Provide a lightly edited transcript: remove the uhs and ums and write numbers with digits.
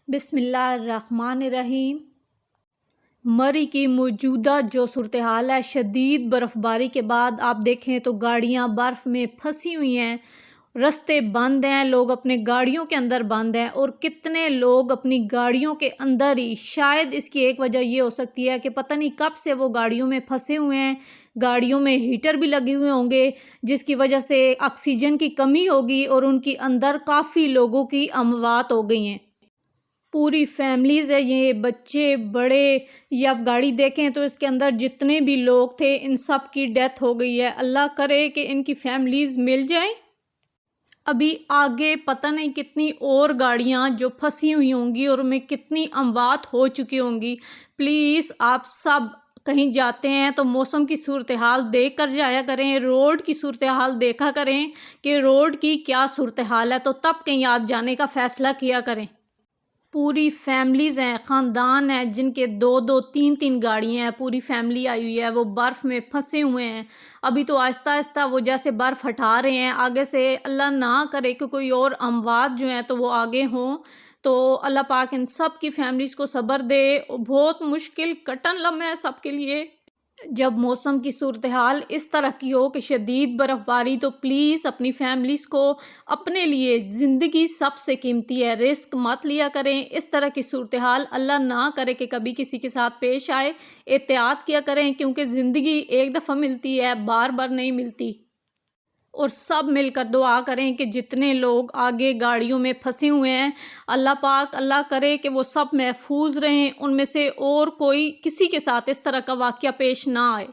بسم اللہ الرحمن الرحیم۔ مری کی موجودہ جو صورتحال ہے، شدید برف باری کے بعد آپ دیکھیں تو گاڑیاں برف میں پھنسی ہوئی ہیں، رستے بند ہیں، لوگ اپنے گاڑیوں کے اندر بند ہیں، اور کتنے لوگ اپنی گاڑیوں کے اندر ہی، شاید اس کی ایک وجہ یہ ہو سکتی ہے کہ پتہ نہیں کب سے وہ گاڑیوں میں پھنسے ہوئے ہیں، گاڑیوں میں ہیٹر بھی لگے ہوئے ہوں گے جس کی وجہ سے آکسیجن کی کمی ہوگی اور ان کی اندر کافی لوگوں کی اموات ہو گئی ہیں۔ پوری فیملیز ہے، یہ بچے بڑے، یا آپ گاڑی دیکھیں تو اس کے اندر جتنے بھی لوگ تھے ان سب کی ڈیتھ ہو گئی ہے۔ اللہ کرے کہ ان کی فیملیز مل جائیں۔ ابھی آگے پتہ نہیں کتنی اور گاڑیاں جو پھنسی ہوئی ہوں گی اور ان میں کتنی اموات ہو چکی ہوں گی۔ پلیز آپ سب کہیں جاتے ہیں تو موسم کی صورتحال دیکھ کر جایا کریں، روڈ کی صورتحال دیکھا کریں کہ روڈ کی کیا صورتحال ہے، تو تب کہیں آپ جانے کا فیصلہ کیا کریں۔ پوری فیملیز ہیں، خاندان ہیں جن کے دو دو تین تین گاڑیاں ہیں، پوری فیملی آئی ہوئی ہے، وہ برف میں پھنسے ہوئے ہیں۔ ابھی تو آہستہ آہستہ وہ جیسے برف ہٹا رہے ہیں، آگے سے اللہ نہ کرے کہ کوئی اور اموات جو ہیں تو وہ آگے ہوں، تو اللہ پاک ان سب کی فیملیز کو صبر دے۔ بہت مشکل کٹن لمحہ ہے سب کے لیے۔ جب موسم کی صورتحال اس طرح کی ہو کہ شدید برف باری، تو پلیز اپنی فیملیز کو، اپنے لیے زندگی سب سے قیمتی ہے، رسک مت لیا کریں۔ اس طرح کی صورتحال اللہ نہ کرے کہ کبھی کسی کے ساتھ پیش آئے، احتیاط کیا کریں، کیونکہ زندگی ایک دفعہ ملتی ہے، بار بار نہیں ملتی۔ اور سب مل کر دعا کریں کہ جتنے لوگ آگے گاڑیوں میں پھنسے ہوئے ہیں، اللہ پاک اللہ کرے کہ وہ سب محفوظ رہیں، ان میں سے اور کوئی کسی کے ساتھ اس طرح کا واقعہ پیش نہ آئے۔